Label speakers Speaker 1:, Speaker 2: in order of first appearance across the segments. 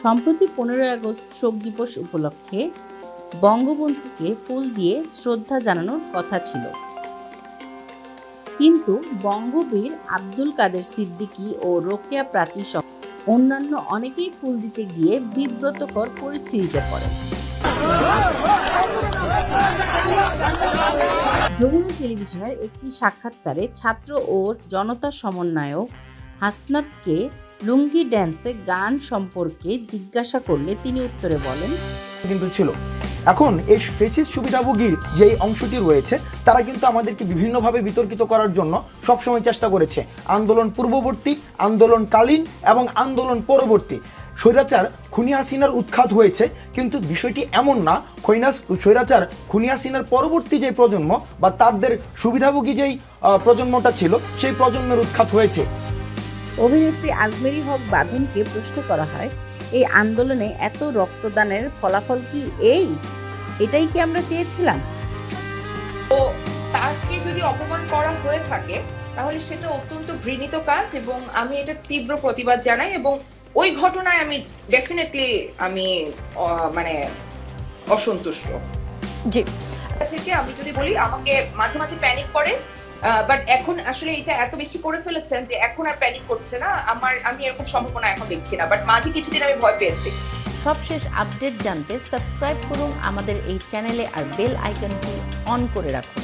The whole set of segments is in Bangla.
Speaker 1: সম্প্রতি 15ই আগস্ট শোক দিবস উপলক্ষে বঙ্গবন্ধুকে ফুল দিয়ে শ্রদ্ধা জানানোর কথা ছিল, কিন্তু বঙ্গবীর আব্দুল কাদের সিদ্দিকী ও রোকেয়া প্রাচী সহ অন্যান্য অনেকেই ফুল দিতে গিয়ে বিব্রতকর পরিস্থিতিতে পড়ে। যমুনা টেলিভিশনের একটি সাক্ষাৎকারে ছাত্র ও জনতা সমন্বয়ক হাসনাতকে লুঙ্গি ড্যান্সে গান সম্পর্কে জিজ্ঞাসা করলে তিনি উত্তরে বলেন,
Speaker 2: কিন্তু ছিল এখন এই ফেসিস সুবিধাভোগীর যে অংশটি রয়েছে তারা কিন্তু আমাদেরকে বিভিন্নভাবে বিতর্কিত করার জন্য সবসময় চেষ্টা করেছে। আন্দোলন পূর্ববর্তী, আন্দোলনকালীন এবং আন্দোলন পরবর্তী স্বৈরাচার খুনি হাসিনার উৎখাত হয়েছে, কিন্তু বিষয়টি এমন না স্বৈরাচার খুনি হাসিনার পরবর্তী যে প্রজন্ম বা তাদের সুবিধাভোগী যেই প্রজন্মটা ছিল সেই প্রজন্মের উৎখাত হয়েছে।
Speaker 1: অভিনেত্রী আজমেরী হক বাঁধনকে প্রশ্ন করা হয়, এই আন্দোলনে এত রক্তদানের ফলাফল কি এটাই কি আমরা চেয়েছিলাম?
Speaker 3: তো তাকে যদি অপমান করা হয়ে থাকে তাহলে সেটা অত্যন্ত ঘৃণিত কাজ এবং আমি এটা তীব্র প্রতিবাদ জানাই এবং ওই ঘটনায় আমি ডেফিনেটলি মানে অসন্তুষ্ট।
Speaker 4: জি,
Speaker 3: থেকে আমি যদি বলি আমাকে মাঝে মাঝে প্যানিক করে, বাট এখন আসলে এটা এত বেশি করে ফেলেছেন যে এখন আর প্যানিক করছে না। আমি এরকম সম্ভাবনা এখন দেখছি না, বাট মাঝে কিছুদিন আমি ভয় পেয়েছি।
Speaker 1: সবশেষ আপডেট জানতে সাবস্ক্রাইব করুন আমাদের এই চ্যানেলে আর বেল আইকনটি অন করে রাখুন।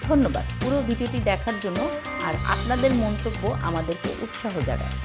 Speaker 1: ধন্যবাদ পুরো ভিডিওটি দেখার জন্য, আর আপনাদের মন্তব্য আমাদেরকে উৎসাহ জাগায়।